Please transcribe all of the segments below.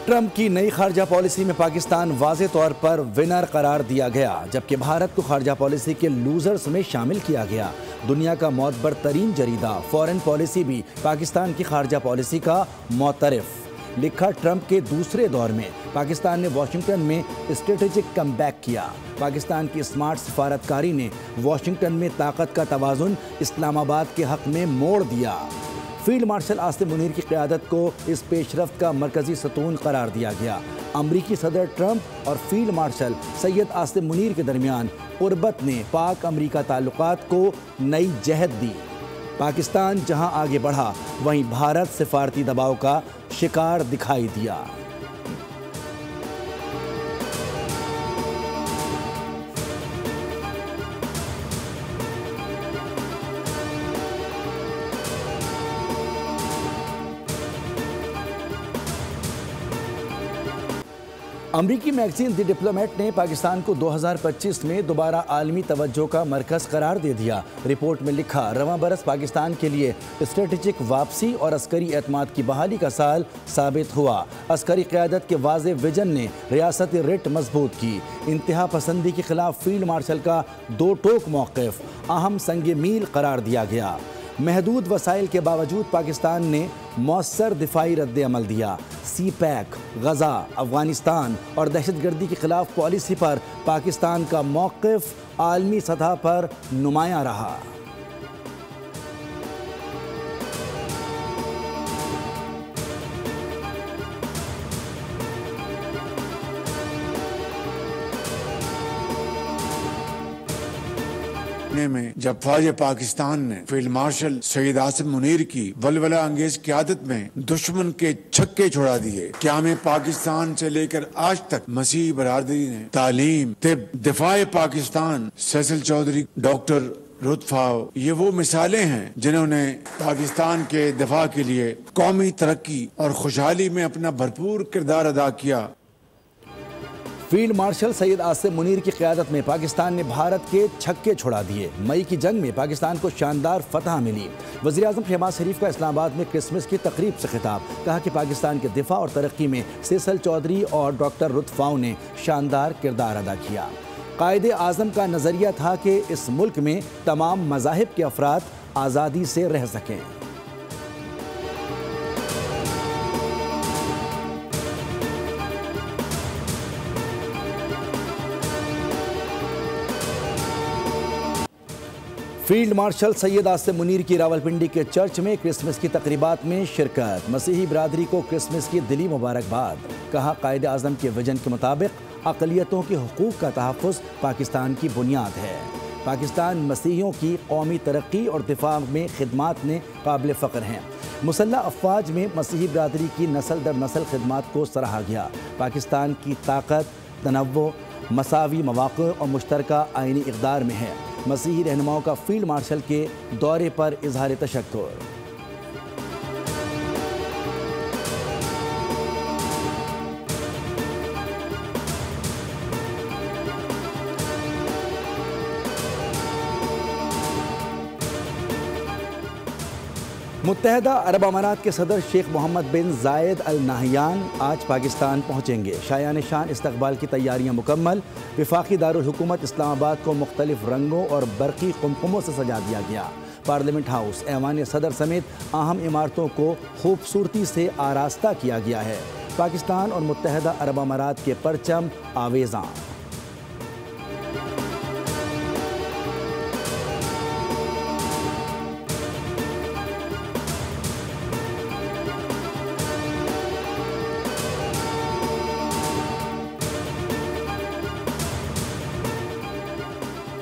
Trump की नई खारजा policy में पाकिस्तान वाज़े तौर पर विनर करार दिया गया, जबकि भारत को खारजा पॉलिसी के लूजर्स में शामिल किया गया। दुनिया का मोतबर तरीन जरीदा फॉरेन पॉलिसी भी पाकिस्तान की खारजा पॉलिसी का मोतरफ लिखा। ट्रंप के दूसरे दौर में पाकिस्तान ने वाशिंगटन में स्ट्रेटेजिक कमबैक किया। पाकिस्तान की स्मार्ट सफारतकारी ने वाशिंगटन में ताकत का तवाज़ुन इस्लामाबाद के हक में मोड़ दिया। फील्ड मार्शल आसिम मुनीर की क़यादत को इस पेशरफ्त का मरकजी सतून करार दिया गया। अमरीकी सदर ट्रंप और फील्ड मार्शल सैयद आसिम मुनीर के दरमियान क़ुर्बत ने पाक अमरीका ताल्लुकात को नई जहत दी। पाकिस्तान जहां आगे बढ़ा, वहीं भारत सिफारती दबाव का शिकार दिखाई दिया। अमरीकी मैगजीन द डिप्लोमेट ने पाकिस्तान को 2025 में दोबारा आलमी तवज्जो का मरकज़ करार दे दिया। रिपोर्ट में लिखा, रवां बरस पाकिस्तान के लिए स्ट्रेटेजिक वापसी और अस्करी एतमाद की बहाली का साल साबित हुआ। अस्करी क़यादत के वाज़े विजन ने रियासत रिट मजबूत की। इंतहा पसंदी के खिलाफ फील्ड मार्शल का दो टोक मौक़िफ़ अहम संग मील करार दिया गया। महदूद वसाइल के बावजूद पाकिस्तान ने मौसर दिफाई रद्द अमल दिया। सी पैक, गजा, अफगानिस्तान और दहशतगर्दी के खिलाफ पॉलिसी पर पाकिस्तान का मौक़िफ़ आलमी सतह पर नुमायां रहा। में जब फौज पाकिस्तान ने फील्ड मार्शल सैयद आसिम मुनीर की वलवला अंगेज क़यादत में दुश्मन के छक्के छुड़ा दिए, क्या में पाकिस्तान से लेकर आज तक मसीह बरादरी ने तालीम, तिब, दिफाए पाकिस्तान, सैसल चौधरी, डॉक्टर रुतफाव, ये वो मिसालें हैं जिन्होंने पाकिस्तान के दिफा के लिए कौमी तरक्की और खुशहाली में अपना भरपूर किरदार अदा किया। फील्ड मार्शल सैयद आसिम मुनीर की क़यादत में पाकिस्तान ने भारत के छक्के छुड़ा दिए। मई की जंग में पाकिस्तान को शानदार फतह मिली। वज़ीर-ए-आज़म शहबाज शरीफ का इस्लामाबाद में क्रिसमस की तकरीब से खिताब, कहा कि पाकिस्तान के दिफा और तरक्की में सैसल चौधरी और डॉक्टर रुतफाव ने शानदार किरदार अदा किया। कायदे आज़म का नज़रिया था कि इस मुल्क में तमाम मज़ाहिब के अफराद आज़ादी से रह सकें। फील्ड मार्शल सैयद आसिम मुनीर की रावलपिंडी के चर्च में क्रिसमस की तकरीबात में शिरकत। मसीही बरादरी को क्रिसमस की दिली मुबारकबाद। कहा, कायदे आज़म के विजन के मुताबिक अक़लियतों के हुकूक़ का तहफ़्फ़ुज़ पाकिस्तान की बुनियाद है। पाकिस्तान मसीहियों की कौमी तरक्की और दिफा में खिदमात में काबिल फ़ख्र हैं। मुसल्लह अफ़वाज में मसीही बरादरी की नस्ल दर नस्ल खिदमात को सराहा गया। पाकिस्तान की ताकत, तनव्वुर, मसावी मवाक़िअ और मुश्तरका आइनी इक़दार में है। मसीही रहनुमाओं का फील्ड मार्शल के दौरे पर इज़हार तशक्कुर। मुत्तहदा अरब अमारात के सदर शेख मोहम्मद बिन जायद अल नाहयान आज पाकिस्तान पहुँचेंगे। शायान शान इस्तकबाल की तैयारियाँ मुकम्मल। वफाकी दारुल हुकूमत इस्लामाबाद को मुख्तलिफ रंगों और बरक़ी कुमकुमों से सजा दिया गया। पार्लियामेंट हाउस, ऐवान सदर समेत अहम इमारतों को खूबसूरती से आरास्ता किया गया है। पाकिस्तान और मुत्तहदा अरब अमारात के परचम आवेज़ां।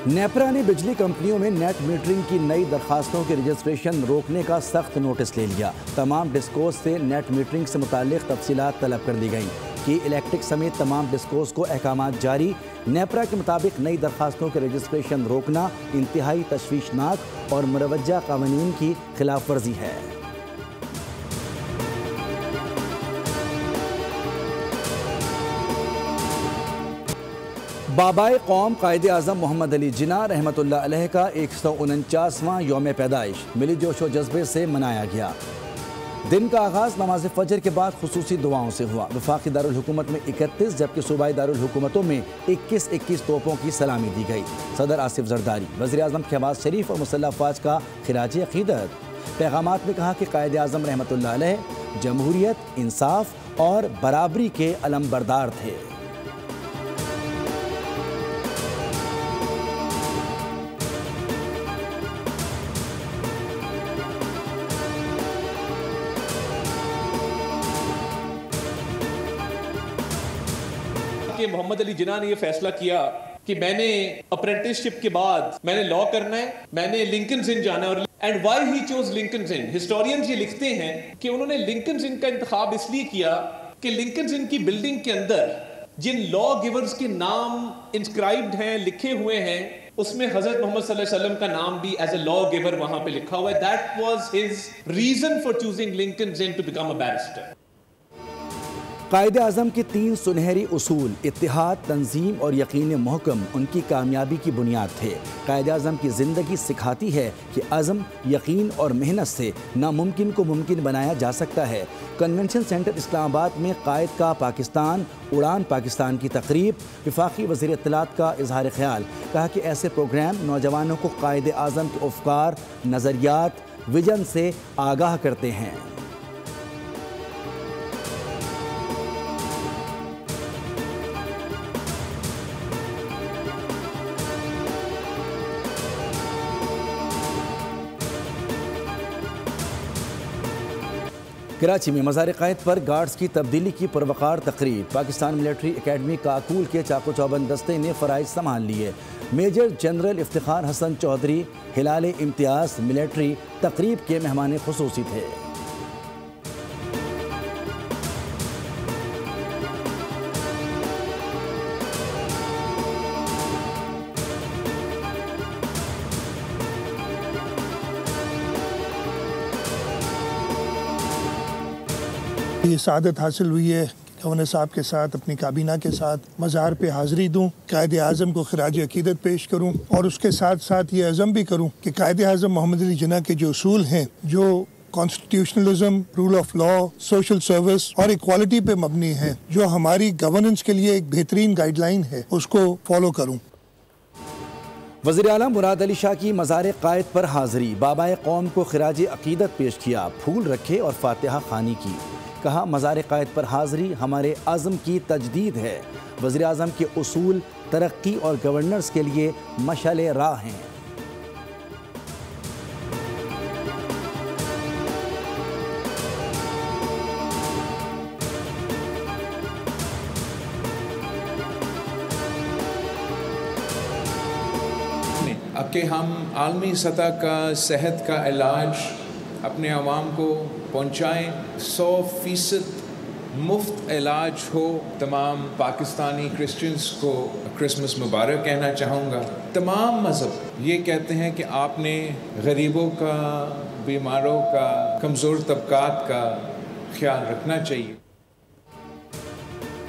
नेपरा ने बिजली कंपनियों में नेट मीटरिंग की नई दरखास्तों के रजिस्ट्रेशन रोकने का सख्त नोटिस ले लिया। तमाम डिस्कोस से नेट मीटरिंग से मुताल्लिक़ तफसीलात तलब कर दी गई कि इलेक्ट्रिक समेत तमाम डिस्कोस को अहकामात जारी। नेपरा के मुताबिक नई दरखास्तों के रजिस्ट्रेशन रोकना इंतहाई तशवीशनाक और मुरवज्जा कानून की खिलाफ वर्जी है। बाबाए कौम कायदे आज़म मोहम्मद अली जिन्ना रहमतुल्लाह अलैह का 149वां यौम पैदाइश मिली जोशो जज्बे से मनाया गया। दिन का आगाज नमाज फजर के बाद खुसूसी दुआओं से हुआ। वफाकी दारुल हुकूमत में 31 जबकि सूबाई दारुल हुकूमतों में 21-21 तोपों की सलामी दी गई। सदर आसिफ जरदारी, वज़ीर आज़म शहबाज शरीफ और मुसल्लह अफवाज का खिराज अक़ीदत। पैगामात में कहा कि कायद आज़म रहमतुल्लाह अलैह जमहूरियत, इंसाफ और बराबरी के अलमबरदार थे। कि मोहम्मद अली जिन्ना ने यह फैसला किया कि मैंने अप्रेंटिसशिप के बाद मैंने लॉ करना है, मैंने लिंकन्स इन जाना है। और and why he chose Lincoln's in, historians ये लिखते हैं कि उन्होंने लिंकन्स इन का इंतखाब इसलिए किया कि लिंकन्स इन की बिल्डिंग के अंदर जिन लॉ गिवर्स के नाम इंस्क्राइब्ड हैं, लिखे हुए हैं, उसमें हजरत मोहम्मद सल्लल्लाहु अलैहि वसल्लम का नाम भी एज ए लॉ गिवर वहां पे लिखा हुआ है। That was his reason for choosing Lincoln's Inn to become a barrister. Quaid Azam के 3 सुनहरी उसूल इत्तिहाद, तंजीम और यकीन महकम उनकी कामयाबी की बुनियाद थे। कायद आज़म की ज़िंदगी सिखाती है कि अज़म, यकीन और मेहनत से नामुमकिन को मुमकिन बनाया जा सकता है। कन्वेंशन सेंटर इस्लामाबाद में कायद का पाकिस्तान, उड़ान पाकिस्तान की तकरीब। वफाकी वज़ीर इत्तलात का इजहार ख्याल, कहा कि ऐसे प्रोग्राम नौजवानों को कायद आज़म के अफकार, नज़रियात, विजन से आगाह करते हैं। कराची में मज़ार क़ायद पर गार्ड्स की तब्दीली की पुरवकार तकरीब। पाकिस्तान मिलिट्री एकेडमी काकूल के चाको चौबंद दस्ते ने फ़राइज़ संभाल लिए। मेजर जनरल इफ्तिखार हसन चौधरी, हिलाल इम्तियाज़ मिलिट्री तकरीब के मेहमान खुसूसी थे। ये सआदत हासिल हुई है कि गवर्नर साहब के साथ अपनी काबीना के साथ मज़ार पे हाज़िरी दूँ, कायद आज़म को खिराज अक़ीदत पेश करूँ और उसके साथ साथ ये अज़म भी करूँ कि कायद आज़म मोहम्मद अली जिन्ना के जो उसूल हैं, जो constitutionalism, rule of law, social service और इक्वालिटी पे मबनी है, जो हमारी गवर्नेंस के लिए एक बेहतरीन गाइडलाइन है, उसको फॉलो करूँ। वज़ीर आला मुराद अली शाह की मज़ार क़ायद पर हाज़िरी। बाबाए कौम को खिराज अक़ीदत पेश किया, फूल रखे और फातिहा खानी की। कहा, मज़ार क़ायद पर हाज़िरी हमारे आज़म की तजदीद है। वज़ीर आज़म के उसूल तरक्की और गवर्नेंस के लिए मशाले राह हैं। अब कि हम आलमी सतह का सेहत का इलाज अपने आवाम को पहुँचाएँ, 100% मुफ्त इलाज हो। तमाम पाकिस्तानी क्रिश्चियंस को क्रिसमस मुबारक कहना चाहूँगा। तमाम मज़हब ये कहते हैं कि आपने गरीबों का, बीमारों का, कमज़ोर तबकात का ख्याल रखना चाहिए।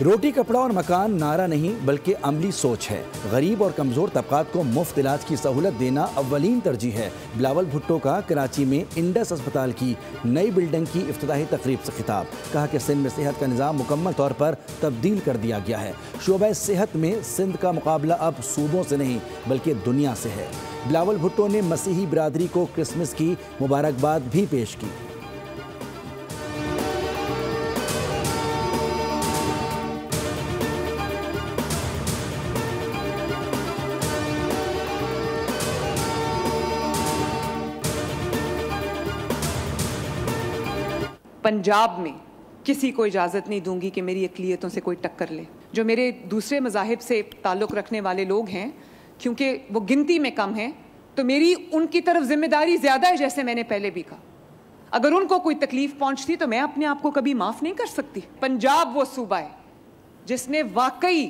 रोटी, कपड़ा और मकान नारा नहीं बल्कि अमली सोच है। गरीब और कमज़ोर तबकात को मुफ्त इलाज की सहूलत देना अव्वलीन तरजीह है। बिलावल भुट्टो का कराची में इंडस अस्पताल की नई बिल्डिंग की इफ्तिताही तकरीब से खिताब। कहा कि सिंध में सेहत का निज़ाम मुकम्मल तौर पर तब्दील कर दिया गया है। शोबा सेहत में सिंध का मुकाबला अब सूबों से नहीं बल्कि दुनिया से है। बिलावल भुट्टो ने मसीही बिरादरी को क्रिसमस की मुबारकबाद भी पेश की। पंजाब में किसी को इजाज़त नहीं दूंगी कि मेरी अक़लियतों से कोई टक्कर ले। जो मेरे दूसरे मज़ाहिब से ताल्लुक़ रखने वाले लोग हैं, क्योंकि वो गिनती में कम हैं, तो मेरी उनकी तरफ जिम्मेदारी ज़्यादा है। जैसे मैंने पहले भी कहा, अगर उनको कोई तकलीफ़ पहुंचती तो मैं अपने आप को कभी माफ़ नहीं कर सकती। पंजाब वो सूबा है जिसने वाकई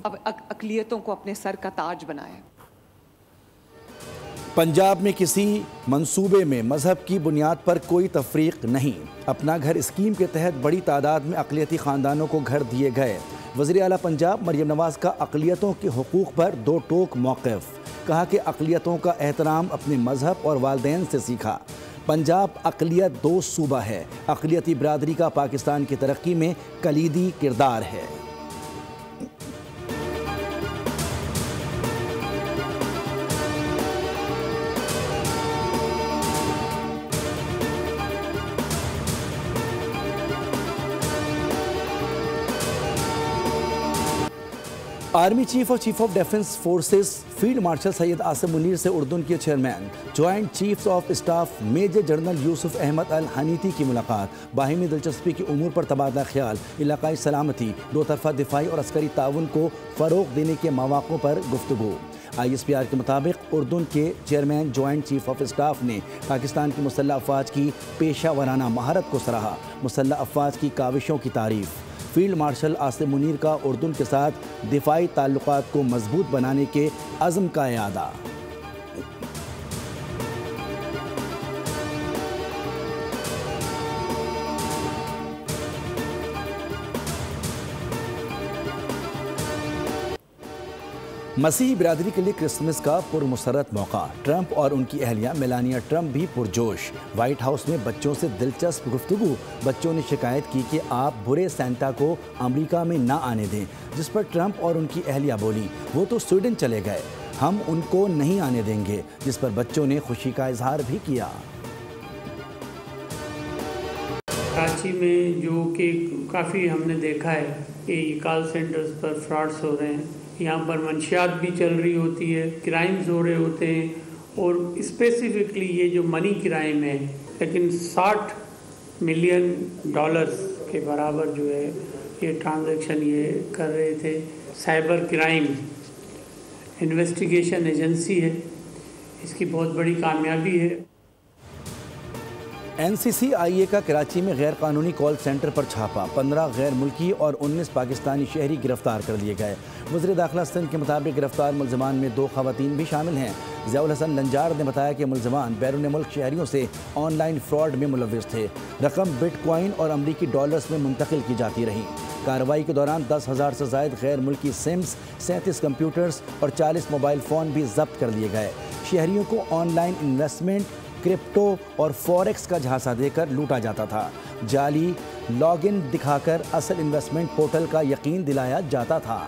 अक़लियतों को अपने सर का ताज बनाया। पंजाब में किसी मंसूबे में मजहब की बुनियाद पर कोई तफरीक नहीं। अपना घर स्कीम के तहत बड़ी तादाद में अक़लियती ख़ानदानों को घर दिए गए। वज़ीर आला पंजाब मरियम नवाज़ का अक़लियतों के हुकूक़ पर दो टोक मौक़िफ़। कहा कि अक़लियतों का एहतराम अपने मजहब और वालिदैन से सीखा। पंजाब अक़लियत दोस्त सूबा है। अक़लियती बिरादरी का पाकिस्तान की तरक्की में कलीदी किरदार है। आर्मी चीफ और chief of defence forces field marshal Syed Asim Munir से उर्दून के chairman joint chiefs of staff major general Yusuf Ahmed Al Hneiti की मुलाकात। बाहिमी दिलचस्पी के उमूर पर तबादला ख्याल, इलाकाई सलामती, दो तरफा दिफाई और अस्करी ताउन को फ़रोग देने के मौक़ों पर गुफ्तगू। ISPR के मुताबिक उर्दून के chairman joint chief of staff ने पाकिस्तान की मुसल्लह अफ़वाज की पेशा वराना महारत को सराहा, मुसल्लह अफ़वाज की काविशों की तारीफ़। फील्ड मार्शल आसिम मुनीर का उर्दून के साथ दिफाई ताल्लुकात को मजबूत बनाने के अज़्म का इयादा। मसीही बिरादरी के लिए क्रिसमस का पुरमसरत मौका। ट्रंप और उनकी अहलिया मेलानिया ट्रंप भी पुरजोश। वाइट हाउस में बच्चों से दिलचस्प गुफ्तगू। बच्चों ने शिकायत की कि आप बुरे सेंटा को अमेरिका में ना आने दें, जिस पर ट्रंप और उनकी अहलिया बोली, वो तो स्वीडन चले गए, हम उनको नहीं आने देंगे, जिस पर बच्चों ने खुशी का इजहार भी किया। कराची में जो कि काफ़ी हमने देखा है कि कॉल सेंटर्स पर फ्रॉड्स हो रहे हैं, यहाँ पर मंशियात भी चल रही होती है, क्राइम्स हो रहे होते हैं और स्पेसिफिकली ये जो मनी क्राइम है, लेकिन $60 मिलियन के बराबर जो है ये ट्रांजैक्शन ये कर रहे थे। साइबर क्राइम इन्वेस्टिगेशन एजेंसी है, इसकी बहुत बड़ी कामयाबी है। NCCIA का कराची में गैर कानूनी कॉल सेंटर पर छापा, 15 गैर मुल्की और 19 पाकिस्तानी शहरी गिरफ्तार कर लिए गए। वज़ीर दाखिला सिंध के मुताबिक गिरफ्तार मुलजमान में 2 ख़वातीन भी शामिल हैं। ज़ियाउल हसन लंजार ने बताया कि मुलजमान बैरून मुल्क शहरियों से ऑनलाइन फ्रॉड में मुलव्विस थे। रकम बिटकॉइन और अमरीकी डॉलर्स में मुंतकिल की जाती रही। कार्रवाई के दौरान 10,000 से ज़ायद गैर मुल्की सिम्स, 37 कंप्यूटर्स और 40 मोबाइल फ़ोन भी जब्त कर लिए गए। शहरियों को ऑनलाइन इन्वेस्टमेंट, क्रिप्टो और फॉरेक्स का झांसा देकर लूटा जाता था। जाली लॉगिन दिखाकर असल इन्वेस्टमेंट पोर्टल का यकीन दिलाया जाता था।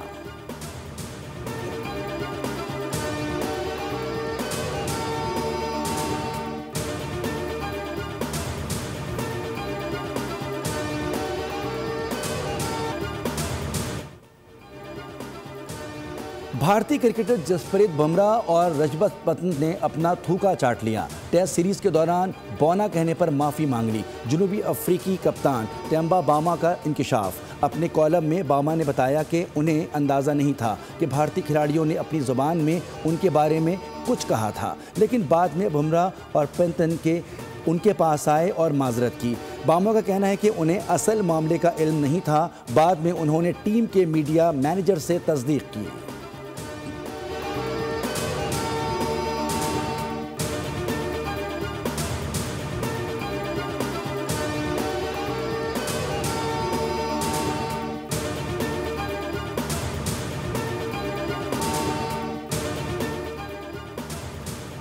भारतीय क्रिकेटर जसप्रीत बुमराह और रजत पतन ने अपना थूका चाट लिया। टेस्ट सीरीज के दौरान बौना कहने पर माफ़ी मांग ली। जनूबी अफ्रीकी कप्तान टेम्बा बामा का इंकिशाफ। अपने कॉलम में बामा ने बताया कि उन्हें अंदाज़ा नहीं था कि भारतीय खिलाड़ियों ने अपनी ज़ुबान में उनके बारे में कुछ कहा था, लेकिन बाद में बुमराह और पतन के उनके पास आए और माजरत की। बामा का कहना है कि उन्हें असल मामले का इल्म नहीं था। बाद में उन्होंने टीम के मीडिया मैनेजर से तस्दीक की।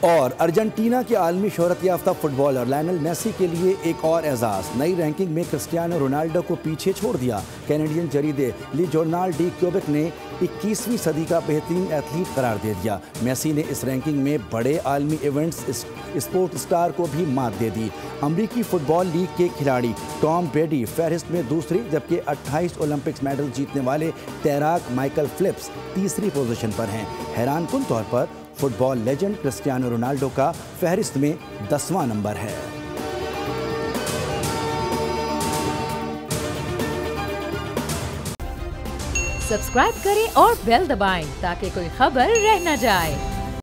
और अर्जेंटीना के आलमी शोहरत याफ्ता फुटबॉलर लायनल मेसी के लिए एक और एजाज़। नई रैंकिंग में क्रिस्टियानो रोनाल्डो को पीछे छोड़ दिया। कैनेडियन जरीदे ली जोर्नाल डी क्यूबिक ने 21वीं सदी का बेहतरीन एथलीट करार दे दिया। मेसी ने इस रैंकिंग में बड़े आलमी इवेंट्स स्पोर्ट स्टार को भी मात दे दी। अमरीकी फुटबॉल लीग के खिलाड़ी टॉम ब्रेडी फहरिस्त में दूसरी, जबकि 28 ओलंपिक्स मेडल जीतने वाले तैराक माइकल फिलिप्स तीसरी पोजीशन पर हैं। हैरानकुन तौर पर फुटबॉल लेजेंड क्रिस्टियानो रोनाल्डो का फहरिस्त में 10वां नंबर है। सब्सक्राइब करें और बेल दबाएं ताकि कोई खबर रह न जाए।